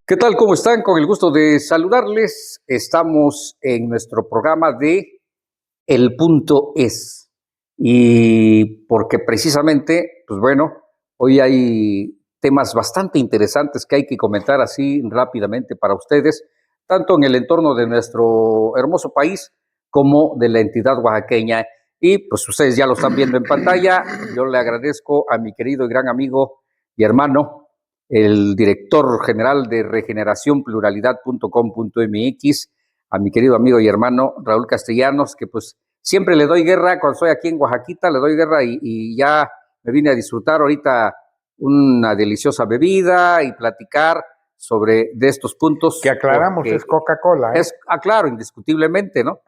¿Qué tal? ¿Cómo están? Con el gusto de saludarles. Estamos en nuestro programa de El Punto Es. Y porque precisamente, pues bueno, hoy hay temas bastante interesantes que hay que comentar así rápidamente para ustedes, tanto en el entorno de nuestro hermoso país como de la entidad oaxaqueña. Y pues ustedes ya lo están viendo en pantalla. Yo le agradezco a mi querido y gran amigo y hermano, el director general de regeneracionpluralidad.com.mx, a mi querido amigo y hermano Raúl Castellanos, que pues siempre le doy guerra cuando estoy aquí en Oaxaquita, le doy guerra y ya me vine a disfrutar ahorita una deliciosa bebida y platicar sobre de estos puntos. Que aclaramos, es Coca-Cola. Claro, indiscutiblemente, ¿no?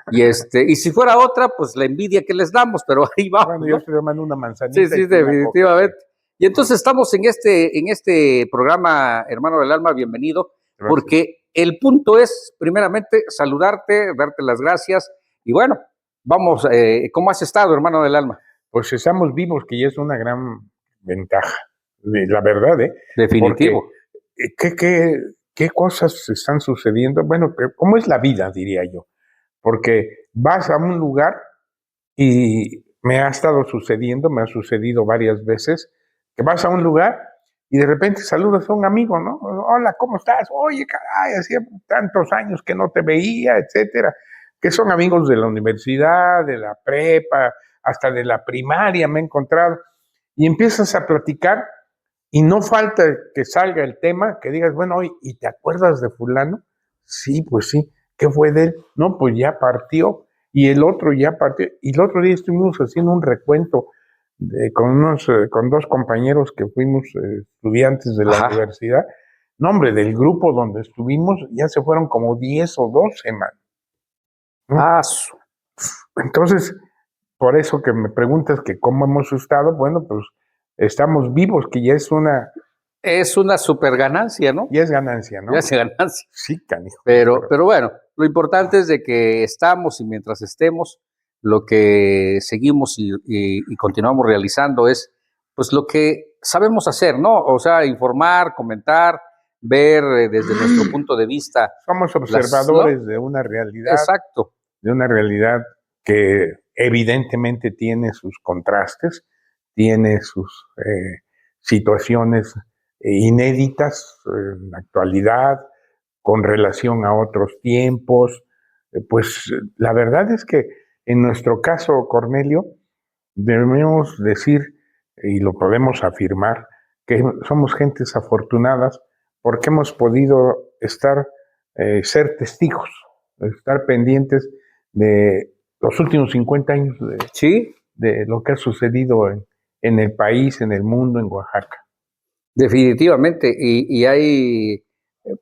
Y si fuera otra, pues la envidia que les damos, pero ahí vamos. Bueno, yo estoy tomando una manzanita. Sí, definitivamente. Y entonces estamos en este programa, hermano del alma, bienvenido, gracias. Porque el punto es, primeramente, saludarte, darte las gracias, y bueno, vamos, ¿cómo has estado, hermano del alma? Pues estamos vivos, que ya es una gran ventaja, la verdad, ¿eh? Definitivo. Porque, ¿qué cosas están sucediendo? Bueno, ¿cómo es la vida, diría yo? Porque vas a un lugar y me ha sucedido varias veces, que vas a un lugar y de repente saludas a un amigo, ¿no? Hola, ¿cómo estás? Oye, caray, hacía tantos años que no te veía, etcétera. Que son amigos de la universidad, de la prepa, hasta de la primaria me he encontrado. Y empiezas a platicar y no falta que salga el tema, que digas, bueno, oye, ¿y te acuerdas de fulano? Sí, pues sí. ¿Qué fue de él? No, pues ya partió. Y el otro ya partió. Y el otro día estuvimos haciendo un recuento con dos compañeros que fuimos estudiantes de la universidad. No, hombre, del grupo donde estuvimos ya se fueron como 10 o 12, man. ¿No? Entonces, por eso que me preguntas que cómo hemos estado, bueno, pues estamos vivos, que ya es una... Es una super ganancia, ¿no? Ya es ganancia, ¿no? Ya es ganancia. Sí, canijo. Pero bueno, lo importante es de que estamos y mientras estemos, lo que seguimos y continuamos realizando es pues lo que sabemos hacer, ¿no? O sea, informar, comentar, ver desde nuestro punto de vista. Somos observadores de una realidad. Exacto. De una realidad que evidentemente tiene sus contrastes, tiene sus situaciones inéditas en la actualidad, con relación a otros tiempos. Pues la verdad es que en nuestro caso, Cornelio, debemos decir, y lo podemos afirmar, que somos gentes afortunadas porque hemos podido ser testigos, estar pendientes de los últimos 50 años de lo que ha sucedido en el país, en el mundo, en Oaxaca. Definitivamente, y hay,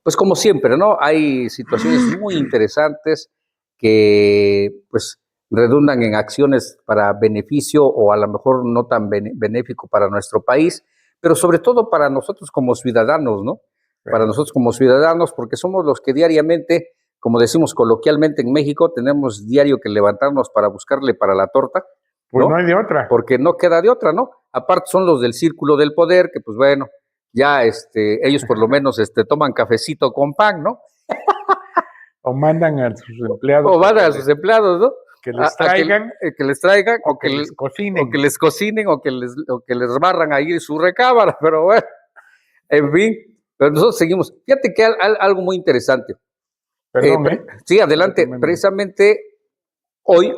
pues como siempre, ¿no? Hay situaciones muy interesantes que pues redundan en acciones para beneficio o a lo mejor no tan benéfico para nuestro país, pero sobre todo para nosotros como ciudadanos, ¿no? Para nosotros como ciudadanos, porque somos los que diariamente, como decimos coloquialmente en México, tenemos diario que levantarnos para buscarle para la torta. Pues no hay de otra. Porque no queda de otra, ¿no? Aparte son los del círculo del poder, que pues bueno, ya ellos por lo menos toman cafecito con pan, ¿no? O mandan a sus empleados. O mandan a sus empleados, ¿no? Que les traigan. Que les traigan, o que les cocinen. O que les cocinen, o que les barran ahí su recámara, pero bueno, en fin, pero nosotros seguimos. Fíjate que algo muy interesante. Perdón, sí, adelante. Precisamente hoy,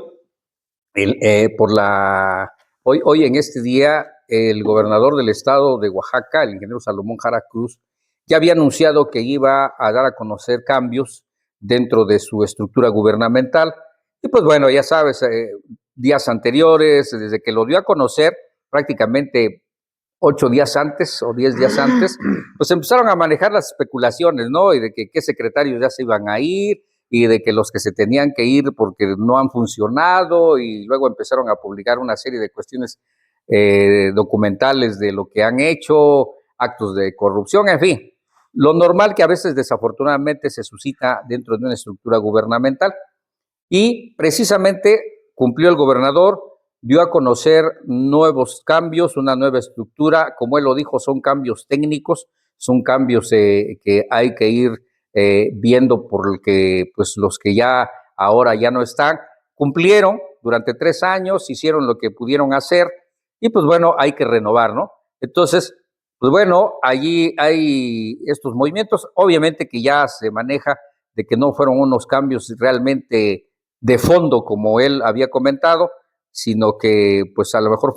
hoy en este día, el gobernador del estado de Oaxaca, el ingeniero Salomón Jara Cruz, ya había anunciado que iba a dar a conocer cambios dentro de su estructura gubernamental. Y pues bueno, ya sabes, días anteriores, desde que lo dio a conocer, prácticamente 8 días antes o 10 días antes, pues empezaron a manejar las especulaciones, ¿no? Y de que qué secretarios ya se iban a ir, y de que los que se tenían que ir porque no han funcionado, y luego empezaron a publicar una serie de cuestiones documentales de lo que han hecho, actos de corrupción, en fin, lo normal que a veces desafortunadamente se suscita dentro de una estructura gubernamental. Y precisamente cumplió el gobernador, dio a conocer nuevos cambios, una nueva estructura, como él lo dijo, son cambios técnicos, son cambios que hay que ir viendo porque pues los que ya ahora ya no están, cumplieron durante 3 años, hicieron lo que pudieron hacer y pues bueno, hay que renovar, ¿no? Entonces, pues bueno, allí hay estos movimientos, obviamente que ya se maneja de que no fueron unos cambios realmente de fondo como él había comentado, sino que pues a lo mejor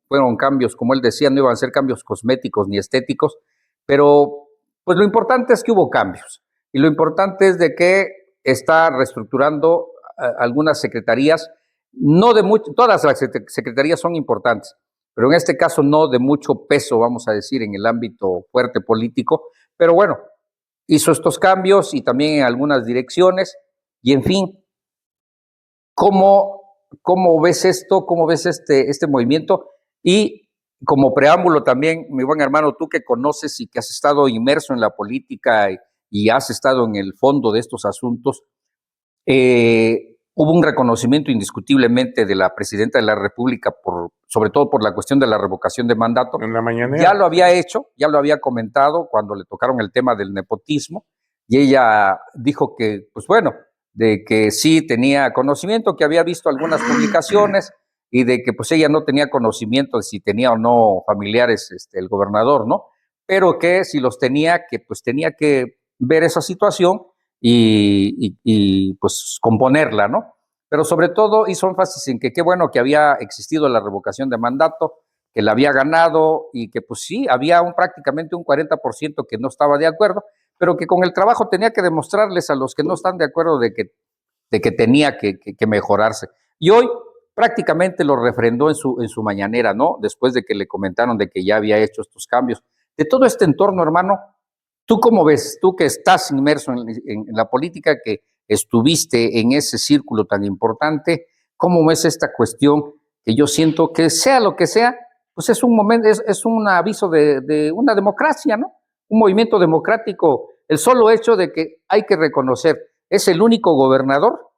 fueron cambios, como él decía, no iban a ser cambios cosméticos ni estéticos, pero pues lo importante es que hubo cambios y lo importante es de que está reestructurando algunas secretarías, no de mucho, todas las secretarías son importantes, pero en este caso no de mucho peso, vamos a decir, en el ámbito fuerte político, pero bueno, hizo estos cambios y también en algunas direcciones y en fin, ¿cómo ves esto? ¿Cómo ves este movimiento? Y como preámbulo también, mi buen hermano, tú que conoces y que has estado inmerso en la política y has estado en el fondo de estos asuntos, hubo un reconocimiento indiscutiblemente de la presidenta de la República, sobre todo por la cuestión de la revocación de mandato. En la mañanera. Ya lo había hecho, ya lo había comentado cuando le tocaron el tema del nepotismo, y ella dijo que, pues bueno, de que sí tenía conocimiento, que había visto algunas publicaciones y de que pues ella no tenía conocimiento de si tenía o no familiares el gobernador, ¿no? Pero que si los tenía, que pues tenía que ver esa situación y pues componerla, ¿no? Pero sobre todo hizo énfasis en que qué bueno que había existido la revocación de mandato, que la había ganado y que pues sí, había prácticamente un 40% que no estaba de acuerdo, pero que con el trabajo tenía que demostrarles a los que no están de acuerdo de que tenía que mejorarse. Y hoy prácticamente lo refrendó en su mañanera, ¿no? Después de que le comentaron de que ya había hecho estos cambios. De todo este entorno, hermano, ¿tú cómo ves? Tú que estás inmerso en la política, que estuviste en ese círculo tan importante, ¿cómo ves esta cuestión que yo siento que sea lo que sea, pues es un momento, es un aviso de una democracia, ¿no? Un movimiento democrático. El solo hecho de que hay que reconocer, es el único gobernador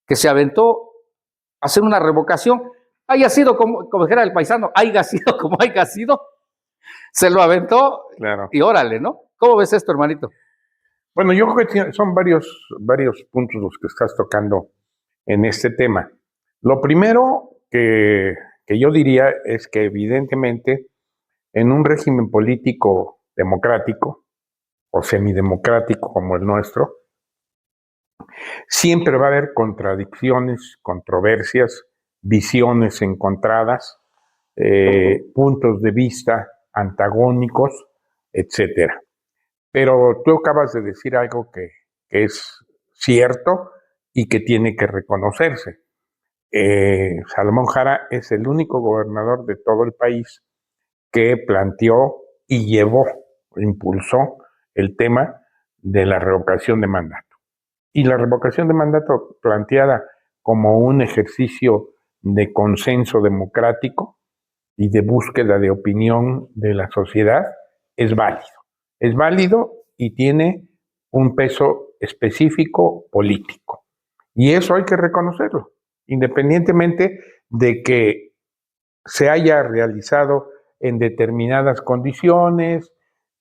que se aventó a hacer una revocación, haya sido como dijera el paisano, haya sido como haya sido, se lo aventó Claro. y órale, ¿no? ¿Cómo ves esto, hermanito? Bueno, yo creo que son varios puntos los que estás tocando en este tema. Lo primero que yo diría es que evidentemente en un régimen político democrático o semidemocrático como el nuestro, siempre va a haber contradicciones, controversias, visiones encontradas, puntos de vista antagónicos, etcétera. Pero tú acabas de decir algo que es cierto y que tiene que reconocerse. Salomón Jara es el único gobernador de todo el país que planteó y llevó, impulsó el tema de la revocación de mandato. Y la revocación de mandato planteada como un ejercicio de consenso democrático y de búsqueda de opinión de la sociedad es válido. Es válido y tiene un peso específico político. Y eso hay que reconocerlo, independientemente de que se haya realizado en determinadas condiciones,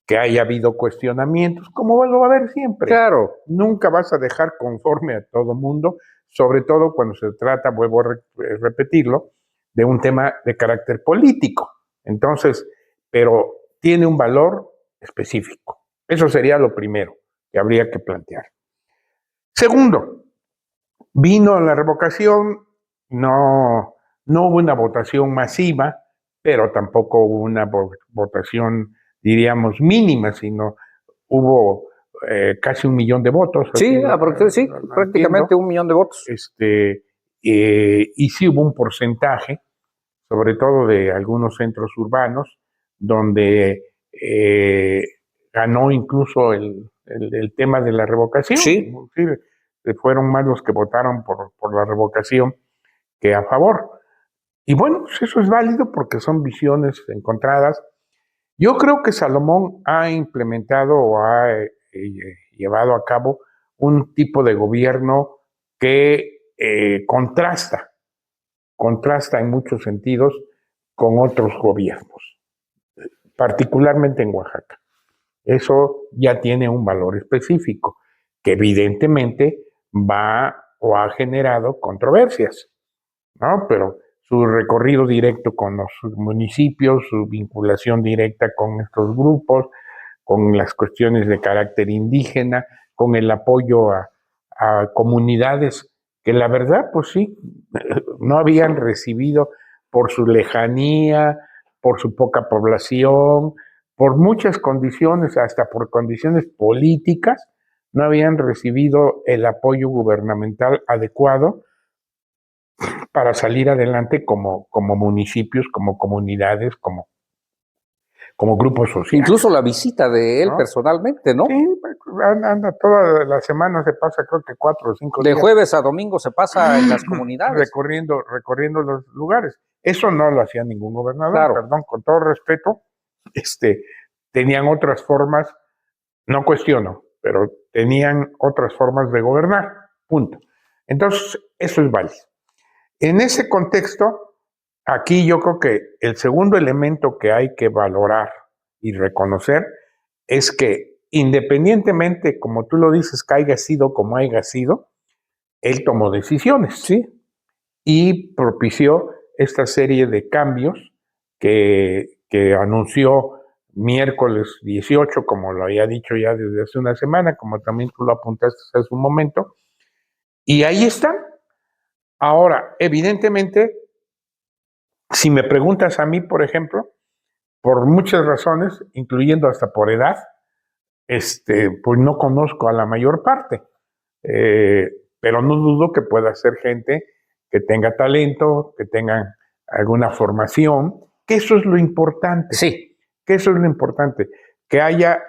que haya habido cuestionamientos, como lo va a haber siempre. Claro. Nunca vas a dejar conforme a todo mundo, sobre todo cuando se trata, vuelvo a repetirlo, de un tema de carácter político. Entonces, pero tiene un valor específico. Eso sería lo primero que habría que plantear. Segundo, vino la revocación, no hubo una votación masiva, pero tampoco hubo una votación, diríamos, mínima, sino hubo casi 1 millón de votos. Sí, sí, prácticamente 1 millón de votos. Y sí hubo un porcentaje, sobre todo de algunos centros urbanos, donde ganó incluso el tema de la revocación. Sí. Fueron más los que votaron por la revocación que a favor. Y bueno, pues eso es válido porque son visiones encontradas. Yo creo que Salomón ha implementado o ha llevado a cabo un tipo de gobierno que contrasta en muchos sentidos con otros gobiernos, particularmente en Oaxaca. Eso ya tiene un valor específico, que evidentemente va o ha generado controversias, ¿no? Pero su recorrido directo con los municipios, su vinculación directa con estos grupos, con las cuestiones de carácter indígena, con el apoyo a comunidades que la verdad, pues sí, no habían recibido por su lejanía, por su poca población, por muchas condiciones, hasta por condiciones políticas, no habían recibido el apoyo gubernamental adecuado para salir adelante como municipios, como comunidades, como grupos sociales. Incluso la visita de él, ¿no?, personalmente, ¿no? Sí, anda toda la semana, se pasa creo que 4 o 5 días. De jueves a domingo se pasa en las comunidades. Recorriendo los lugares. Eso no lo hacía ningún gobernador, Claro. Perdón, con todo respeto, tenían otras formas, no cuestiono, pero tenían otras formas de gobernar, punto. Entonces, eso es válido. En ese contexto, aquí yo creo que el segundo elemento que hay que valorar y reconocer es que independientemente, como tú lo dices, que haya sido como haya sido, él tomó decisiones, ¿sí? Y propició esta serie de cambios que anunció miércoles 18, como lo había dicho ya desde hace una semana, como también tú lo apuntaste hace un momento, y ahí están. Ahora, evidentemente, si me preguntas a mí, por ejemplo, por muchas razones, incluyendo hasta por edad, pues no conozco a la mayor parte, pero no dudo que pueda ser gente que tenga talento, que tengan alguna formación, que eso es lo importante. Sí. Que eso es lo importante, que haya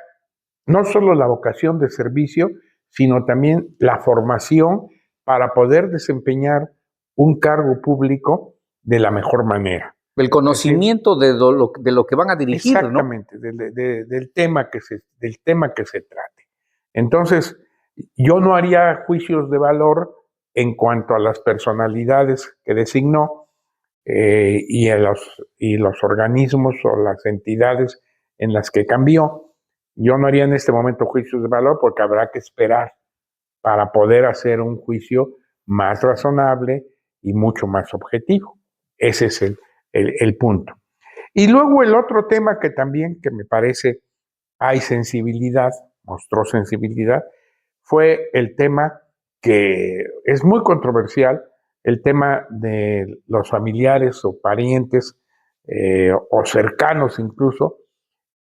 no solo la vocación de servicio, sino también la formación para poder desempeñar un cargo público de la mejor manera. El conocimiento de lo que van a dirigir, exactamente, ¿no? Del tema que se trate. Entonces, yo no haría juicios de valor en cuanto a las personalidades que designó y los organismos o las entidades en las que cambió. Yo no haría en este momento juicios de valor porque habrá que esperar para poder hacer un juicio más razonable y mucho más objetivo. Ese es el punto. Y luego el otro tema que también, que me parece hay sensibilidad, mostró sensibilidad, fue el tema que es muy controversial, el tema de los familiares o parientes o cercanos incluso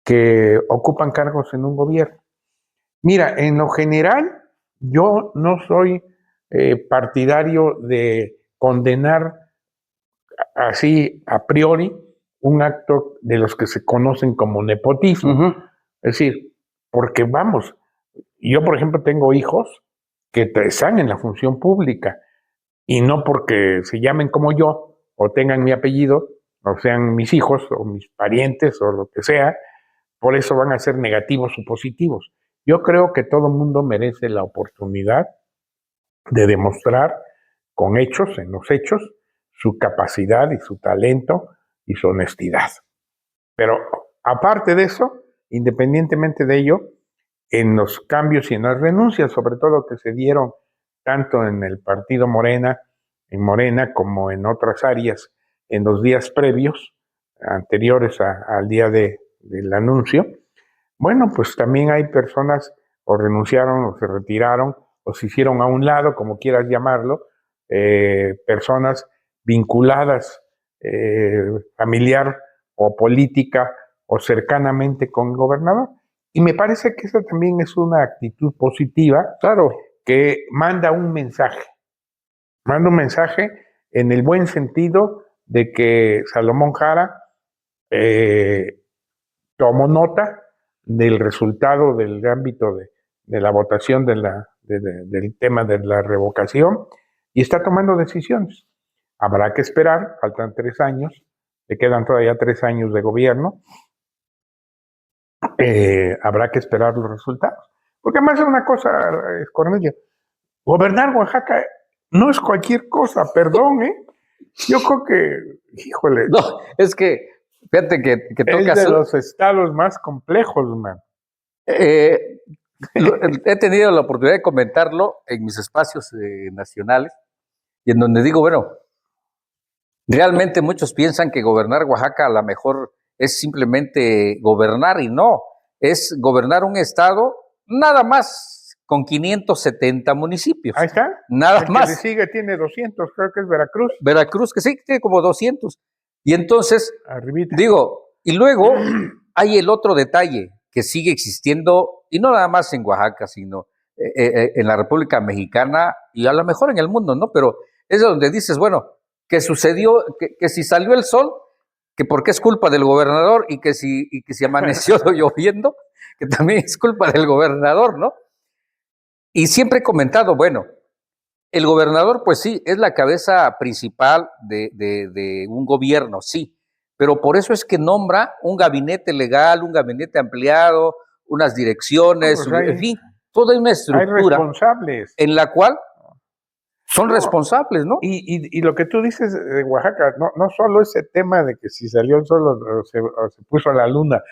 que ocupan cargos en un gobierno. Mira, en lo general, yo no soy partidario de condenar así a priori un acto de los que se conocen como nepotismo. Uh-huh. Es decir, porque vamos, yo por ejemplo tengo hijos que están en la función pública y no porque se llamen como yo o tengan mi apellido o sean mis hijos o mis parientes o lo que sea, por eso van a ser negativos o positivos. Yo creo que todo mundo merece la oportunidad de demostrar con hechos, en los hechos, su capacidad y su talento y su honestidad. Pero aparte de eso, independientemente de ello, en los cambios y en las renuncias, sobre todo que se dieron tanto en el partido Morena, en Morena, como en otras áreas en los días previos, anteriores al día del anuncio, bueno, pues también hay personas o renunciaron o se retiraron o se hicieron a un lado, como quieras llamarlo, personas vinculadas familiar o política o cercanamente con el gobernador. Y me parece que esa también es una actitud positiva, claro, que manda un mensaje en el buen sentido de que Salomón Jara tomó nota del resultado del ámbito de la votación del tema de la revocación y está tomando decisiones. Habrá que esperar, faltan 3 años, le quedan todavía 3 años de gobierno, habrá que esperar los resultados. Porque además es una cosa, Cornelio, gobernar Oaxaca no es cualquier cosa, perdón, Yo creo que, híjole. No, es que, fíjate que es de los estados más complejos, man. Eh, he tenido la oportunidad de comentarlo en mis espacios nacionales y en donde digo, bueno, realmente muchos piensan que gobernar Oaxaca a lo mejor es simplemente gobernar y no, es gobernar un estado nada más con 570 municipios, Ahí está. nada El que más. le sigue tiene 200, creo que es Veracruz. Veracruz, que sí, tiene como 200. Y entonces, Arribita. digo, y luego hay el otro detalle que sigue existiendo, y no nada más en Oaxaca, sino en la República Mexicana y a lo mejor en el mundo, ¿no? Pero es donde dices, bueno, que sucedió, que si salió el sol, que porque es culpa del gobernador y que si amaneció lloviendo, que también es culpa del gobernador, ¿no? Y siempre he comentado, bueno, el gobernador, pues sí, es la cabeza principal de un gobierno, sí, pero por eso es que nombra un gabinete legal, un gabinete ampliado, unas direcciones, Pues en fin, toda una hay estructura responsables. en la cual son No, responsables, ¿no? y lo que tú dices de Oaxaca, no solo ese tema de que si salió el sol o se puso la luna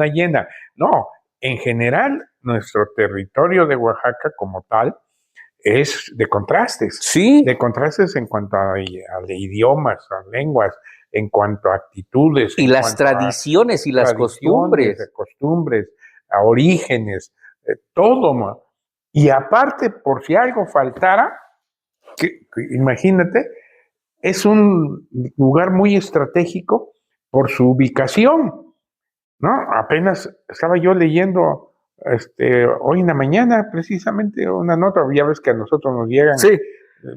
llena, no, en general nuestro territorio de Oaxaca como tal es Sí, de contrastes en cuanto a idiomas, a lenguas, en cuanto a actitudes, y en las cuanto a tradiciones y las tradiciones, a costumbres. costumbres, a orígenes, todo, ma. Y aparte, por si algo faltara, imagínate, es un lugar muy estratégico por su ubicación, ¿no? Apenas estaba yo leyendo hoy en la mañana precisamente una nota, ya ves que a nosotros nos llegan Sí,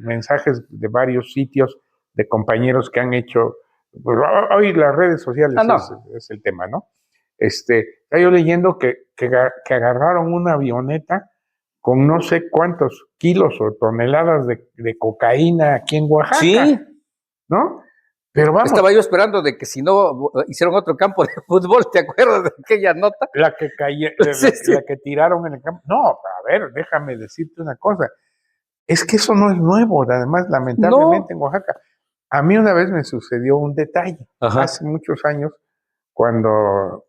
mensajes de varios sitios de compañeros que han hecho, pues, hoy las redes sociales no. es el tema, ¿no? Estaba yo leyendo que agarraron una avioneta con no sé cuántos kilos o toneladas de cocaína aquí en Oaxaca, Sí, ¿no? Pero vamos, estaba yo esperando de que si no hicieron otro campo de fútbol, ¿te acuerdas de aquella nota? Sí, sí. la que tiraron en el campo. No, a ver, déjame decirte una cosa. Es que eso no es nuevo, además, lamentablemente No. en Oaxaca. A mí una vez me sucedió un detalle, Ajá. hace muchos años, cuando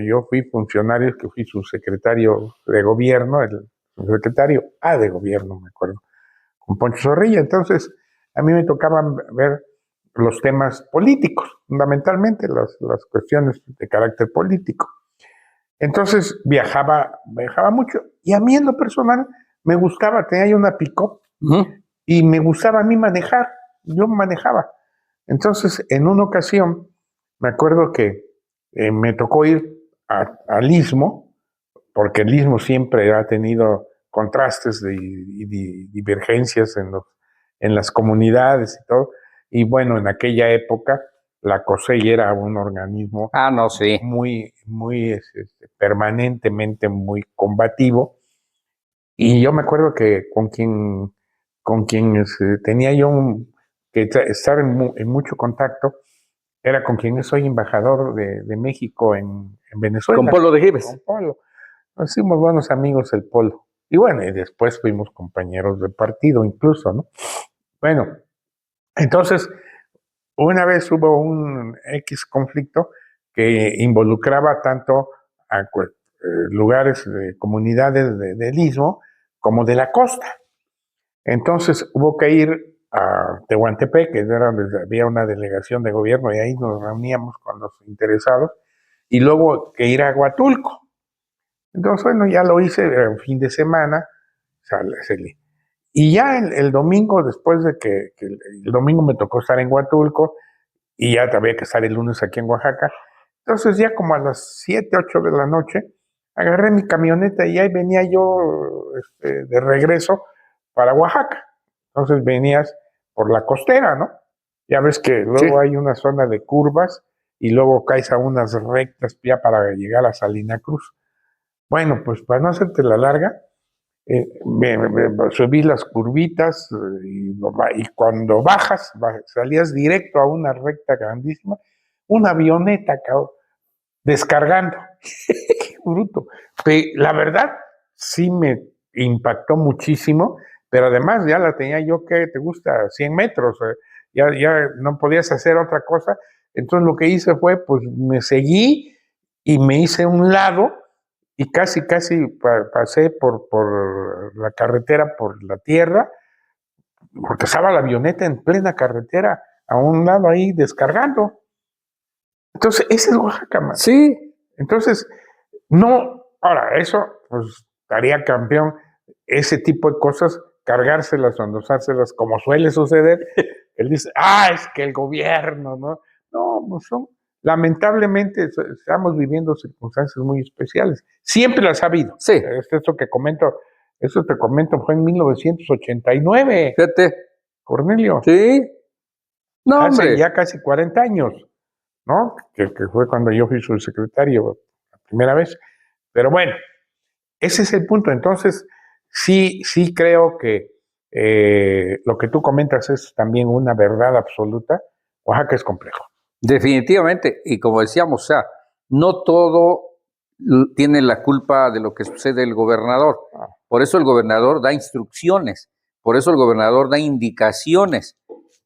yo fui funcionario, que fui subsecretario de gobierno, el subsecretario A de gobierno, me acuerdo, con Poncho Zorrilla. Entonces, a mí me tocaban ver los temas políticos, fundamentalmente las cuestiones de carácter político. Entonces viajaba mucho y a mí en lo personal me gustaba, tenía yo una pick-up Ujú. y me gustaba a mí manejar, yo manejaba. Entonces, en una ocasión, me acuerdo que me tocó ir al Istmo, porque el Istmo siempre ha tenido contrastes y divergencias en las comunidades y todo. Y bueno, en aquella época la COSEI era un organismo Ah, no, sí. muy permanentemente muy combativo. Y yo me acuerdo que con quien tenía yo estar en mucho contacto era con quien soy embajador de México en Con Venezuela, Polo de Gives. con Polo. Nos hicimos buenos amigos el Polo. Y bueno, y después fuimos compañeros de partido incluso, ¿no? Bueno, entonces, una vez hubo un X conflicto que involucraba tanto a lugares, comunidades del Istmo como de la costa. Entonces hubo que ir a Tehuantepec, que era donde había una delegación de gobierno, y ahí nos reuníamos con los interesados, y luego que ir a Huatulco. Entonces, bueno, ya lo hice en fin de semana, salí. Y ya el domingo, después de que el domingo me tocó estar en Huatulco, y ya había que estar el lunes aquí en Oaxaca, entonces ya como a las 7, 8 de la noche, agarré mi camioneta y ahí venía yo de regreso para Oaxaca. Entonces venías por la costera, ¿no? Ya ves que Sí. luego hay una zona de curvas y luego caes a unas rectas ya para llegar a Salina Cruz. Bueno, pues para no hacerte la larga, subí las curvitas y cuando salías directo a una recta grandísima, una avioneta, cabrón, descargando. Qué bruto. La verdad, sí me impactó muchísimo, pero además ya la tenía yo que te gusta 100 metros, ya no podías hacer otra cosa. Entonces lo que hice fue, pues me seguí y me hice a un lado y casi pasé por la carretera, por la tierra, porque estaba la avioneta en plena carretera, a un lado ahí descargando. Entonces, ese es Oaxaca, man. Sí, Entonces, no, ahora, eso, pues, estaría campeón, ese tipo de cosas, cargárselas o endosárselas, como suele suceder. Él dice, es que el gobierno, ¿no? No, pues lamentablemente estamos viviendo circunstancias muy especiales. Siempre las ha habido. sí, Eso te comento, fue en 1989, fíjate, Cornelio, sí, no, hace hombre, ya casi 40 años, ¿no? Que fue cuando yo fui su secretario la primera vez. Pero bueno, ese es el punto. Entonces, sí creo que lo que tú comentas es también una verdad absoluta. Oaxaca es complejo. definitivamente, y como decíamos, o sea, no todo tiene la culpa de lo que sucede el gobernador. Por eso el gobernador da instrucciones, por eso el gobernador da indicaciones.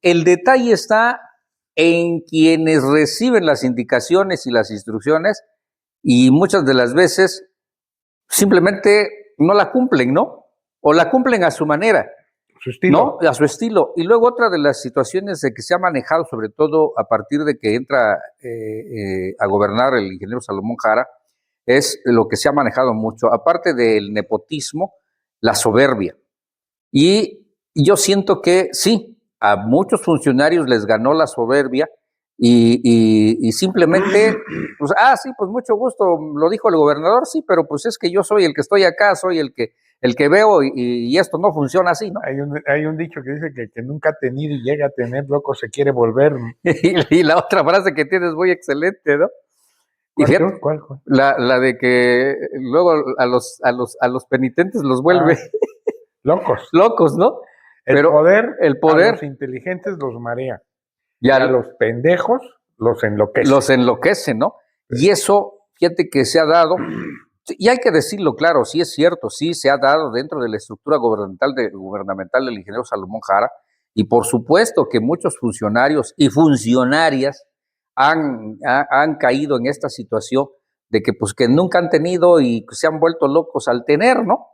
El detalle está en quienes reciben las indicaciones y las instrucciones y muchas de las veces simplemente no la cumplen, ¿no? O la cumplen a su manera. Su estilo. ¿No? A su estilo. Y luego otra de las situaciones de que se ha manejado, sobre todo a partir de que entra a gobernar el ingeniero Salomón Jara, es lo que se ha manejado mucho, aparte del nepotismo, la soberbia. Y yo siento que sí, a muchos funcionarios les ganó la soberbia y simplemente, pues, sí, pues mucho gusto, lo dijo el gobernador, sí, pero pues es que yo soy el que estoy acá, soy el que veo y esto no funciona así, ¿no? Hay un dicho que dice que el que nunca ha tenido y llega a tener, loco se quiere volver. Y la otra frase que tienes muy excelente, ¿no? Y fíjate, ¿Cuál? la de que luego a los penitentes los vuelve Locos. locos, ¿no? El Pero poder el a poder los inteligentes los marea y ya a los pendejos los enloquece. los enloquece, ¿no? Y eso, fíjate que se ha dado, y hay que decirlo claro, sí es cierto, sí se ha dado dentro de la estructura gubernamental del ingeniero Salomón Jara, y por supuesto que muchos funcionarios y funcionarias han caído en esta situación de que pues que nunca han tenido y se han vuelto locos al tener, ¿no?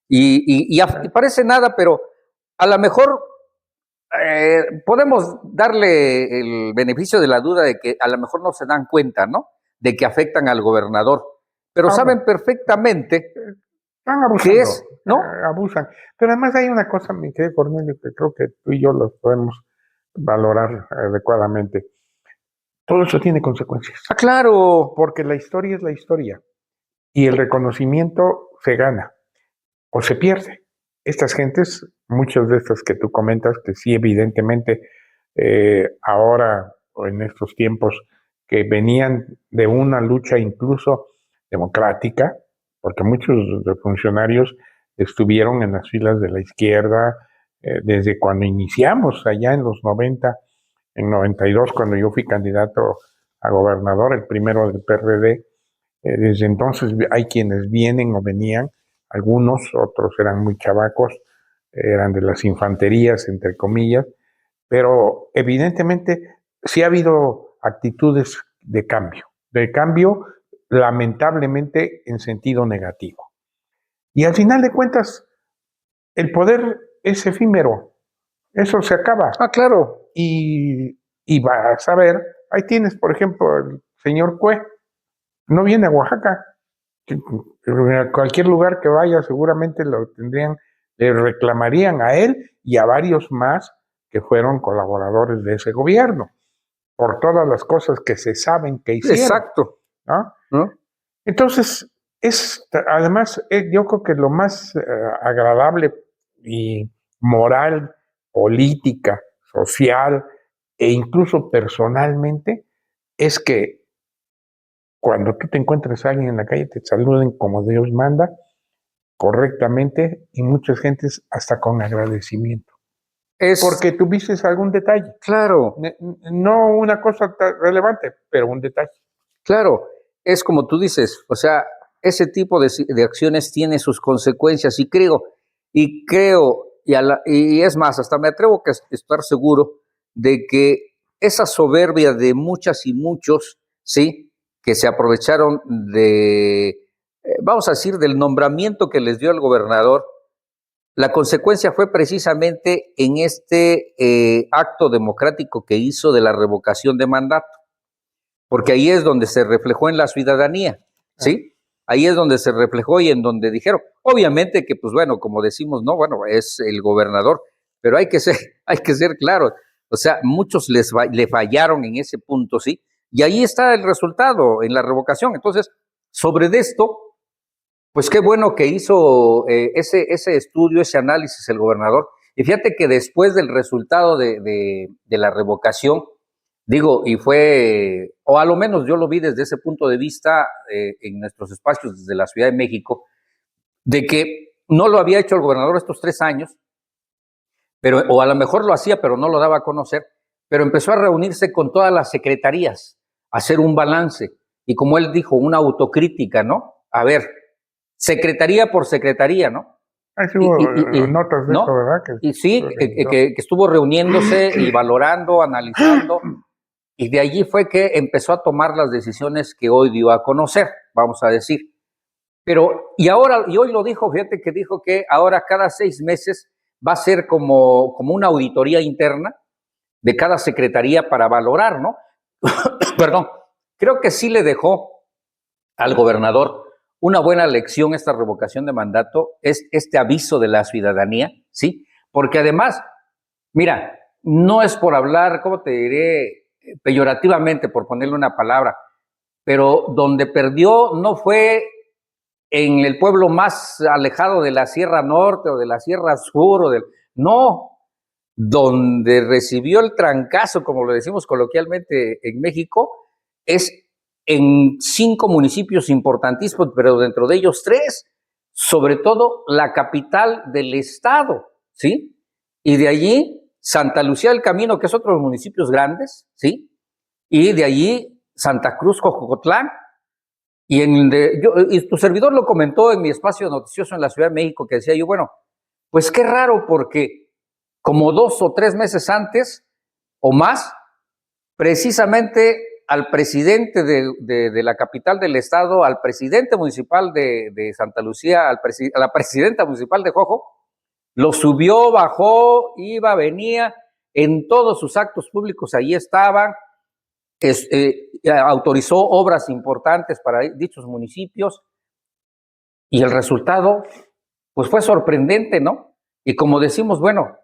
Y parece nada, pero a lo mejor podemos darle el beneficio de la duda de que a lo mejor no se dan cuenta, ¿no? De que afectan al gobernador, pero saben perfectamente Están abusando, que es, ¿no? abusan. Pero además hay una cosa, mi querido Cornelio, que creo que tú y yo lo podemos valorar adecuadamente. Todo eso tiene consecuencias. Claro. Porque la historia es la historia. Y el reconocimiento se gana o se pierde. Estas gentes, muchas de estas que tú comentas, que sí evidentemente ahora o en estos tiempos que venían de una lucha incluso democrática, porque muchos de funcionarios estuvieron en las filas de la izquierda desde cuando iniciamos allá en los 90, en 92, cuando yo fui candidato a gobernador, el primero del PRD. Desde entonces hay quienes vienen o venían, algunos, otros eran muy chavacos, eran de las infanterías, entre comillas, pero evidentemente sí ha habido actitudes de cambio lamentablemente en sentido negativo. Y al final de cuentas, el poder es efímero, eso se acaba. Claro. Y vas a ver, ahí tienes, por ejemplo, el señor Cue, no viene a Oaxaca. A cualquier lugar que vaya seguramente lo tendrían, le reclamarían a él y a varios más que fueron colaboradores de ese gobierno, por todas las cosas que se saben que hicieron. Exacto. ¿No? ¿No? Entonces, además, yo creo que lo más agradable y moral, política, social e incluso personalmente es que cuando tú te encuentras a alguien en la calle, te saluden como Dios manda, correctamente, y muchas gentes hasta con agradecimiento. Porque tuviste algún detalle. Claro. No una cosa relevante, pero un detalle. Claro, es como tú dices, o sea, ese tipo de acciones tiene sus consecuencias y y es más, hasta me atrevo a estar seguro de que esa soberbia de muchas y muchos, ¿sí? Que se aprovecharon vamos a decir, del nombramiento que les dio el gobernador, la consecuencia fue precisamente en este acto democrático que hizo de la revocación de mandato, porque ahí es donde se reflejó en la ciudadanía, ¿sí? Ahí es donde se reflejó y en donde dijeron, obviamente que, pues bueno, como decimos, no, bueno, es el gobernador, pero hay que ser claros, o sea, muchos le fallaron en ese punto, ¿sí? Y ahí está el resultado, en la revocación. Entonces, sobre esto, pues qué bueno que hizo ese estudio, ese análisis el gobernador. Y fíjate que después del resultado de la revocación, digo, y fue, o a lo menos yo lo vi desde ese punto de vista en nuestros espacios desde la Ciudad de México, de que no lo había hecho el gobernador estos 3 años, pero, o a lo mejor lo hacía, pero no lo daba a conocer, pero empezó a reunirse con todas las secretarías, a hacer un balance, y como él dijo, una autocrítica, ¿no? A ver, secretaría por secretaría, ¿no? Hubo notas de ¿no? eso, ¿verdad? Y sí, que estuvo reuniéndose y valorando, analizando, y de allí fue que empezó a tomar las decisiones que hoy dio a conocer, vamos a decir. Pero, y hoy lo dijo, fíjate que dijo que ahora cada 6 meses va a ser como una auditoría interna de cada secretaría para valorar, ¿no? Perdón, creo que sí le dejó al gobernador una buena lección esta revocación de mandato, es este aviso de la ciudadanía, ¿sí? Porque además, mira, no es por hablar, ¿cómo te diré? Peyorativamente, por ponerle una palabra, pero donde perdió no fue en el pueblo más alejado de la Sierra Norte o de la Sierra Sur, no, donde recibió el trancazo, como lo decimos coloquialmente en México, es en 5 municipios importantísimos, pero dentro de ellos 3, sobre todo la capital del estado, ¿sí? Y de allí Santa Lucía del Camino, que es otro de los municipios grandes, ¿sí? Y de allí Santa Cruz, Jococotlán, y tu servidor lo comentó en mi espacio noticioso en la Ciudad de México, que decía yo, bueno, pues qué raro, porque como 2 o 3 meses antes o más, precisamente al presidente de la capital del estado, al presidente municipal de Santa Lucía, a la presidenta municipal de Jojo, lo subió, bajó, iba, venía, en todos sus actos públicos ahí estaban, autorizó obras importantes para dichos municipios, y el resultado, pues fue sorprendente, ¿no? Y como decimos, bueno,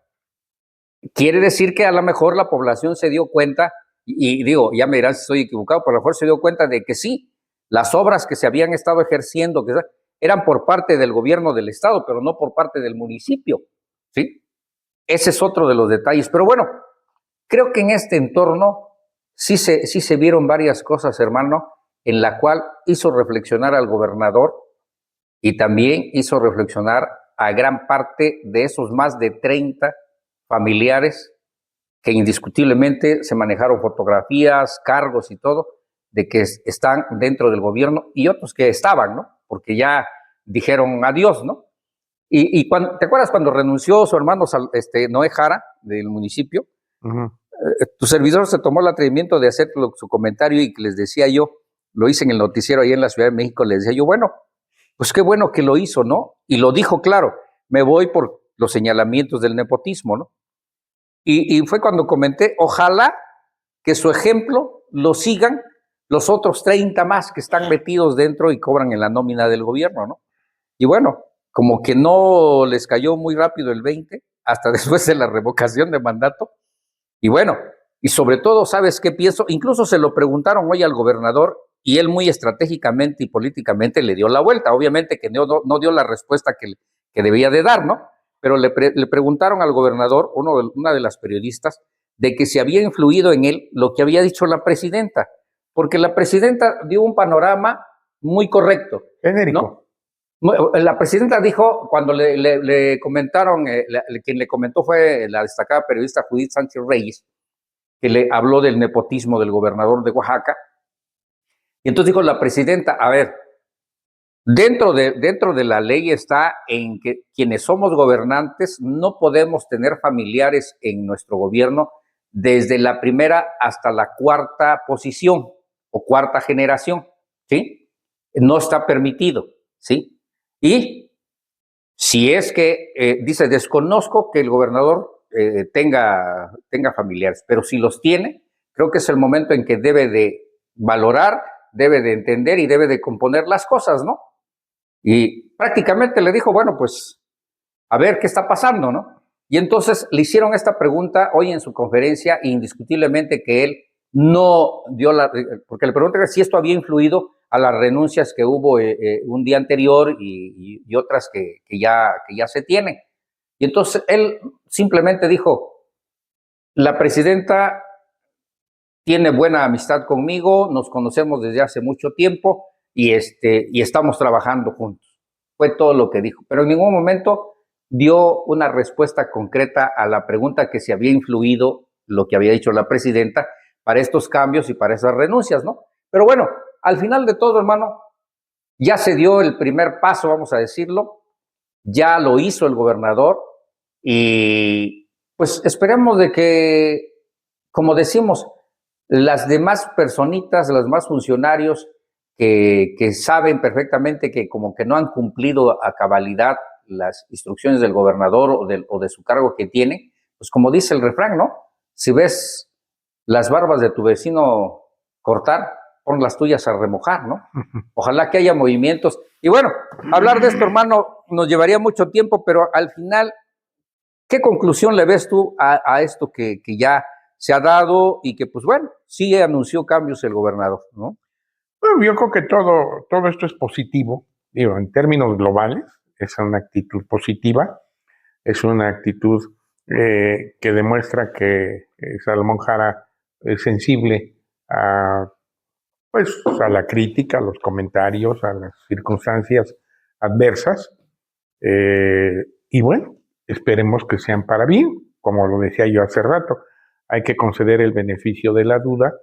quiere decir que a lo mejor la población se dio cuenta, y digo, ya me dirán si estoy equivocado, pero a lo mejor se dio cuenta de que sí, las obras que se habían estado ejerciendo que eran por parte del gobierno del estado, pero no por parte del municipio, ¿sí? Ese es otro de los detalles. Pero bueno, creo que en este entorno sí se vieron varias cosas, hermano, en la cual hizo reflexionar al gobernador y también hizo reflexionar a gran parte de esos más de 30 familiares que indiscutiblemente se manejaron fotografías, cargos y todo, de que están dentro del gobierno, y otros que estaban, ¿no? Porque ya dijeron adiós, ¿no? Y ¿te acuerdas cuando renunció su hermano Noé Jara, del municipio? Tu servidor se tomó el atrevimiento de hacer su comentario, y que les decía yo, lo hice en el noticiero ahí en la Ciudad de México, les decía yo, bueno, pues qué bueno que lo hizo, ¿no? Y lo dijo claro, me voy por los señalamientos del nepotismo, ¿no? Y fue cuando comenté, ojalá que su ejemplo lo sigan los otros 30 más que están metidos dentro y cobran en la nómina del gobierno, ¿no? Y bueno, como que no les cayó muy rápido el 20, hasta después de la revocación de mandato. Y bueno, y sobre todo, ¿sabes qué pienso? Incluso se lo preguntaron hoy al gobernador, y él muy estratégicamente y políticamente le dio la vuelta. Obviamente que no dio la respuesta que debía de dar, ¿no? Pero le preguntaron al gobernador, una de las periodistas, de que si había influido en él lo que había dicho la presidenta, porque la presidenta dio un panorama muy correcto, genérico, ¿no? La presidenta dijo, cuando le comentaron, quien le comentó fue la destacada periodista Judith Sánchez Reyes, que le habló del nepotismo del gobernador de Oaxaca, y entonces dijo la presidenta, a ver, dentro de la ley está en que quienes somos gobernantes no podemos tener familiares en nuestro gobierno desde la primera hasta la 4ª posición o 4ª generación, ¿sí? No está permitido, ¿sí? Y si es que, dice, desconozco que el gobernador tenga familiares, pero si los tiene, creo que es el momento en que debe de valorar, debe de entender y debe de componer las cosas, ¿no? Y prácticamente le dijo, bueno, pues a ver qué está pasando, ¿no? Y entonces le hicieron esta pregunta hoy en su conferencia, indiscutiblemente que él no dio porque le preguntan si esto había influido a las renuncias que hubo un día anterior y otras que ya se tienen. Y entonces él simplemente dijo, la presidenta tiene buena amistad conmigo, nos conocemos desde hace mucho tiempo y estamos trabajando juntos. Fue todo lo que dijo, pero en ningún momento dio una respuesta concreta a la pregunta que si había influido lo que había dicho la presidenta para estos cambios y para esas renuncias, ¿no? Pero bueno, al final de todo, hermano, ya se dio el primer paso, vamos a decirlo, ya lo hizo el gobernador y pues esperemos de que, como decimos, las demás personitas, los demás funcionarios que saben perfectamente que como que no han cumplido a cabalidad las instrucciones del gobernador o de su cargo que tiene, pues como dice el refrán, ¿no? Si ves las barbas de tu vecino cortar, pon las tuyas a remojar, ¿no? Ojalá que haya movimientos. Y bueno, hablar de esto, hermano, nos llevaría mucho tiempo, pero al final, ¿qué conclusión le ves tú a esto que ya se ha dado y que, pues bueno, sí anunció cambios el gobernador, ¿no? Bueno, yo creo que todo esto es positivo, digo, en términos globales, es una actitud positiva, es una actitud que demuestra que Salomón Jara es sensible a, pues, a la crítica, a los comentarios, a las circunstancias adversas. Y bueno, esperemos que sean para bien, como lo decía yo hace rato. Hay que conceder el beneficio de la duda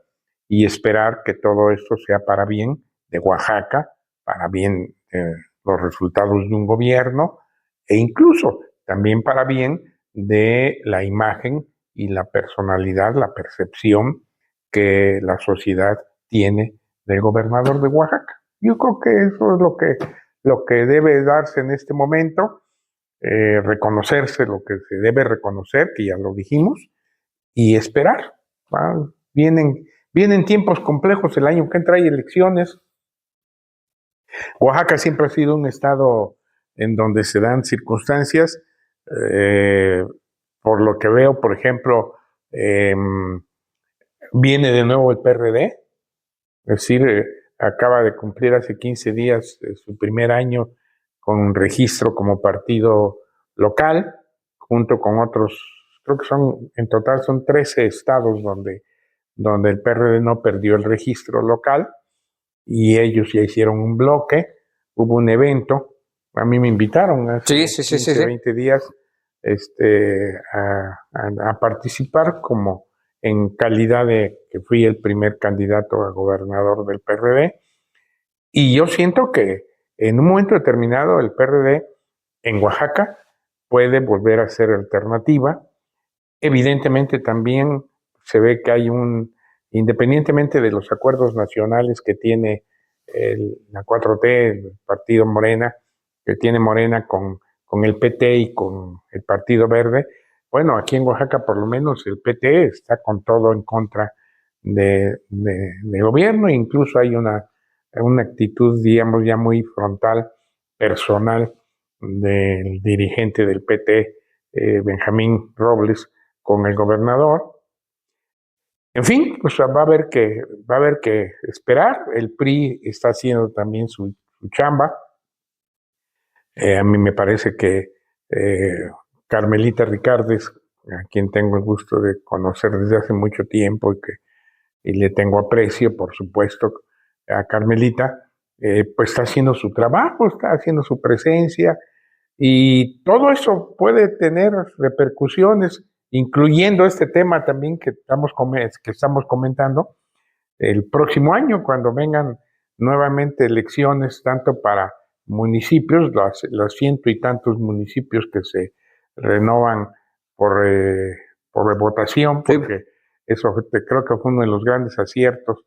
y esperar que todo esto sea para bien de Oaxaca, para bien los resultados de un gobierno e incluso también para bien de la imagen y la personalidad, la percepción que la sociedad tiene del gobernador de Oaxaca. Yo creo que eso es lo que debe darse en este momento, reconocerse lo que se debe reconocer, que ya lo dijimos, y esperar. ¿Va? Vienen tiempos complejos, el año que entra hay elecciones. Oaxaca siempre ha sido un estado en donde se dan circunstancias, por lo que veo, por ejemplo, viene de nuevo el PRD, es decir, acaba de cumplir hace 15 días su primer año con un registro como partido local, junto con otros, creo que en total son 13 estados donde el PRD no perdió el registro local y ellos ya hicieron un bloque, hubo un evento, a mí me invitaron hace 15, 20 días a participar como en calidad de que fui el primer candidato a gobernador del PRD, y yo siento que en un momento determinado el PRD en Oaxaca puede volver a ser alternativa. Evidentemente también se ve que hay independientemente de los acuerdos nacionales que tiene la 4T, el partido Morena, que tiene Morena con el PT y con el Partido Verde, bueno, aquí en Oaxaca por lo menos el PT está con todo en contra de gobierno, e incluso hay una actitud, digamos, ya muy frontal, personal, del dirigente del PT, Benjamín Robles, con el gobernador. En fin, pues va a haber que esperar. El PRI está haciendo también su chamba. A mí me parece que Carmelita Ricardes, a quien tengo el gusto de conocer desde hace mucho tiempo y le tengo aprecio, por supuesto, a Carmelita, pues está haciendo su trabajo, está haciendo su presencia, y todo eso puede tener repercusiones, incluyendo este tema también que estamos comentando, el próximo año, cuando vengan nuevamente elecciones, tanto para municipios, los ciento y tantos municipios que se renovan por votación, porque eso creo que fue uno de los grandes aciertos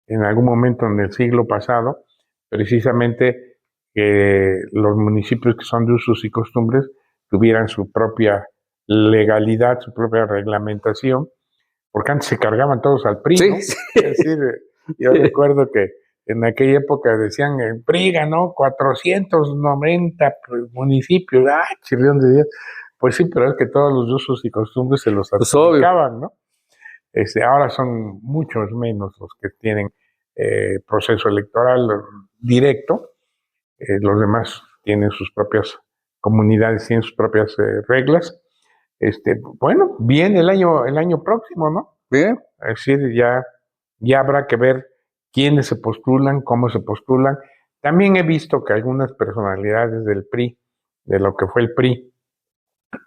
en algún momento en el siglo pasado, precisamente que los municipios que son de usos y costumbres tuvieran su propia legalidad, su propia reglamentación, porque antes se cargaban todos al PRI, Sí, ¿no? sí. Es decir, yo recuerdo que en aquella época decían, el PRI ganó 490 municipios, chirrión de Dios. Pues sí, pero es que todos los usos y costumbres se los Pues obvio. adjudicaban, ¿no? Ahora son muchos menos los que tienen proceso electoral directo. Los demás tienen sus propias comunidades, tienen sus propias reglas. Bueno, viene el año próximo, ¿no? Bien. Es decir, ya habrá que ver quiénes se postulan, cómo se postulan. También he visto que algunas personalidades del PRI, de lo que fue el PRI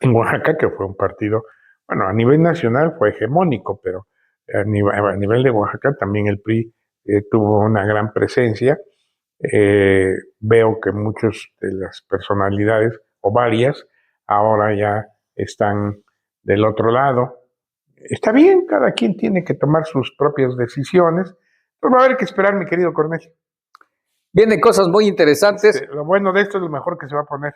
en Oaxaca, que fue un partido, bueno, a nivel nacional fue hegemónico, pero a nivel de Oaxaca también el PRI tuvo una gran presencia. Veo que muchas de las personalidades, o varias, ahora ya están del otro lado. Está bien, cada quien tiene que tomar sus propias decisiones, pero va a haber que esperar, mi querido Cornelio. Vienen cosas muy interesantes. Lo bueno de esto es lo mejor que se va a poner.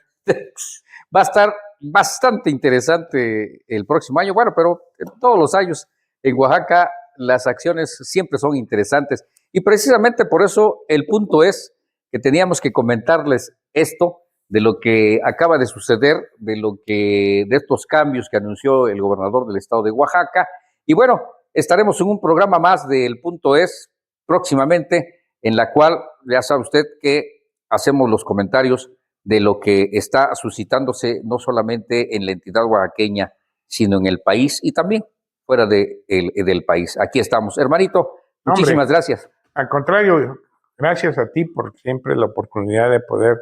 Va a estar bastante interesante el próximo año. Bueno, pero todos los años en Oaxaca las acciones siempre son interesantes. Y precisamente por eso el punto es que teníamos que comentarles esto de lo que acaba de suceder, de estos cambios que anunció el gobernador del estado de Oaxaca. Y bueno, estaremos en un programa más del Punto Es próximamente, en la cual ya sabe usted que hacemos los comentarios de lo que está suscitándose no solamente en la entidad oaxaqueña, sino en el país y también fuera del país. Aquí estamos. Hermanito, muchísimas gracias. Al contrario, gracias a ti por siempre la oportunidad de poder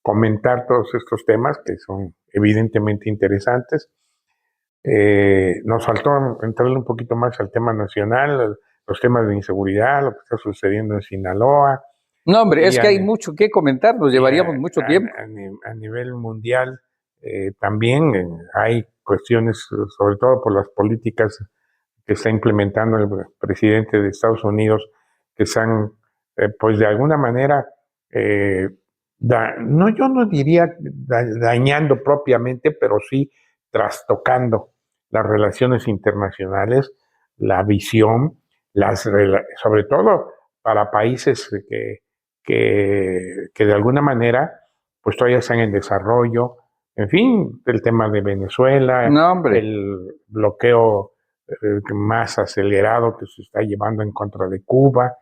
comentar todos estos temas que son evidentemente interesantes. Nos faltó entrarle un poquito más al tema nacional, los temas de inseguridad, lo que está sucediendo en Sinaloa. No, hombre, es que hay mucho que comentar, nos llevaríamos mucho tiempo. A nivel mundial también hay cuestiones, sobre todo por las políticas que está implementando el presidente de Estados Unidos, que están, pues de alguna manera, yo no diría dañando propiamente, pero sí trastocando las relaciones internacionales, la visión, sobre todo para países que de alguna manera pues todavía están en desarrollo. En fin, el tema de Venezuela, no, el bloqueo más acelerado que se está llevando en contra de Cuba,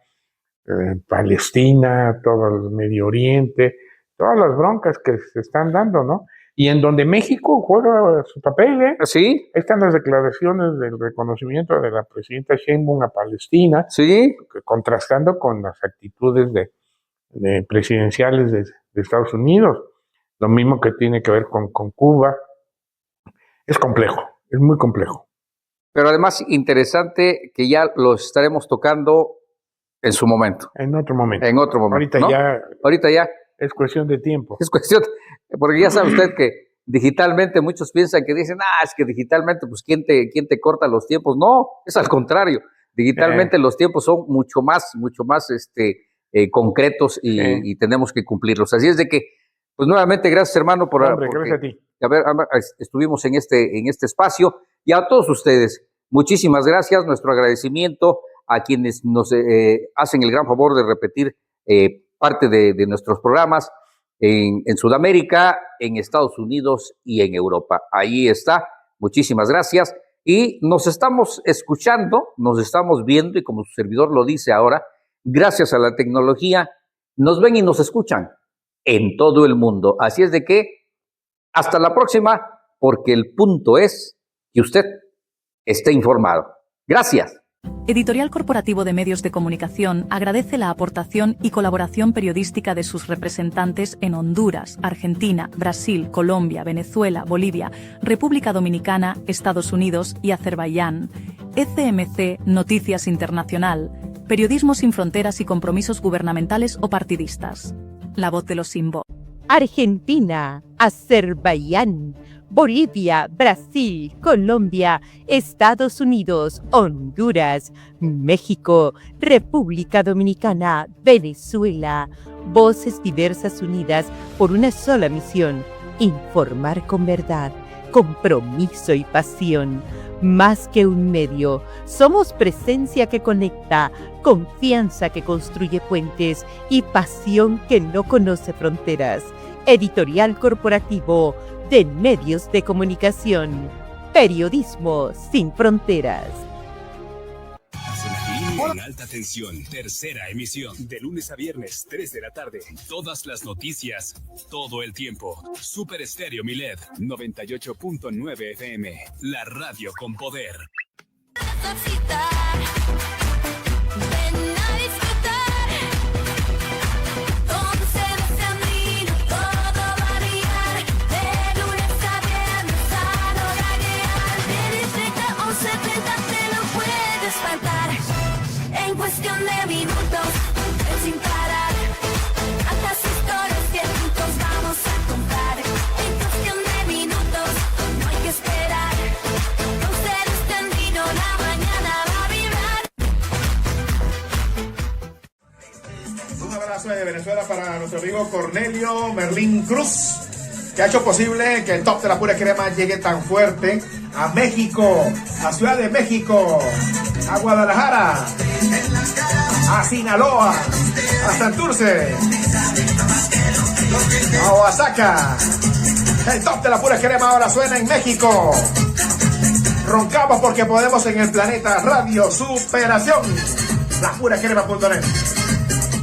Palestina, todo el Medio Oriente, todas las broncas que se están dando, ¿no? Y en donde México juega su papel, ¿eh? Sí. Están las declaraciones del reconocimiento de la presidenta Sheinbaum a Palestina, sí, contrastando con las actitudes de presidenciales de Estados Unidos. Lo mismo que tiene que ver con Cuba. Es complejo, es muy complejo. Pero además interesante que ya lo estaremos tocando en su momento. En otro momento. En otro momento. Ahorita ya. Es cuestión de tiempo. Es cuestión, porque ya sabe usted que digitalmente muchos piensan que dicen, es que digitalmente, pues, ¿quién te corta los tiempos? No, es al contrario. Digitalmente los tiempos son mucho más concretos y tenemos que cumplirlos. Así es de que, pues nuevamente, gracias, hermano, gracias a ti. Estuvimos en este espacio. Y a todos ustedes, muchísimas gracias. Nuestro agradecimiento a quienes nos hacen el gran favor de repetir parte de nuestros programas en Sudamérica, en Estados Unidos y en Europa. Ahí está. Muchísimas gracias. Y nos estamos escuchando, nos estamos viendo, y como su servidor lo dice ahora, gracias a la tecnología, nos ven y nos escuchan en todo el mundo. Así es de que, hasta la próxima, porque el punto es que usted esté informado. Gracias. Editorial Corporativo de Medios de Comunicación agradece la aportación y colaboración periodística de sus representantes en Honduras, Argentina, Brasil, Colombia, Venezuela, Bolivia, República Dominicana, Estados Unidos y Azerbaiyán. ECMC Noticias Internacional. Periodismo sin fronteras y compromisos gubernamentales o partidistas. La voz de los sin voz. Argentina, Azerbaiyán, Bolivia, Brasil, Colombia, Estados Unidos, Honduras, México, República Dominicana, Venezuela, Voces diversas unidas por una sola misión: informar con verdad, compromiso y pasión. Más que un medio, somos presencia que conecta, confianza que construye puentes y pasión que no conoce fronteras. Editorial corporativo de medios de comunicación. Periodismo sin fronteras. En alta tensión, tercera emisión, de lunes a viernes, 3 de la tarde. Todas las noticias, todo el tiempo. Super Estéreo Milet, 98.9 FM, la radio con poder. Cuestión de minutos, sin parar, tantas historias que juntos vamos a contar. En cuestión de minutos, no hay que esperar, con ustedes termino, la mañana va a vibrar. Un abrazo de Venezuela para nuestro amigo Cornelio Merlín Cruz, que ha hecho posible que el Top de la Pura Crema llegue tan fuerte a México, a Ciudad de México, a Guadalajara, a Sinaloa, a Santurce, a Oaxaca. El Top de la Pura Crema ahora suena en México. Roncamos porque podemos en el planeta. Radio Superación, lapuracrema.net.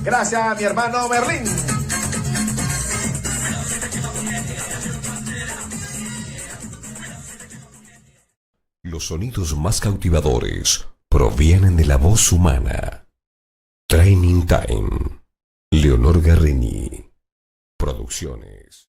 Gracias a mi hermano Merlín. Los sonidos más cautivadores provienen de la voz humana. Training Time. Leonor Garrini. Producciones.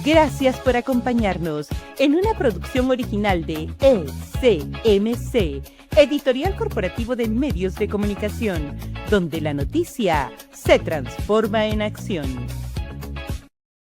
Gracias por acompañarnos en una producción original de ECMC, Editorial Corporativo de Medios de Comunicación, donde la noticia se transforma en acción.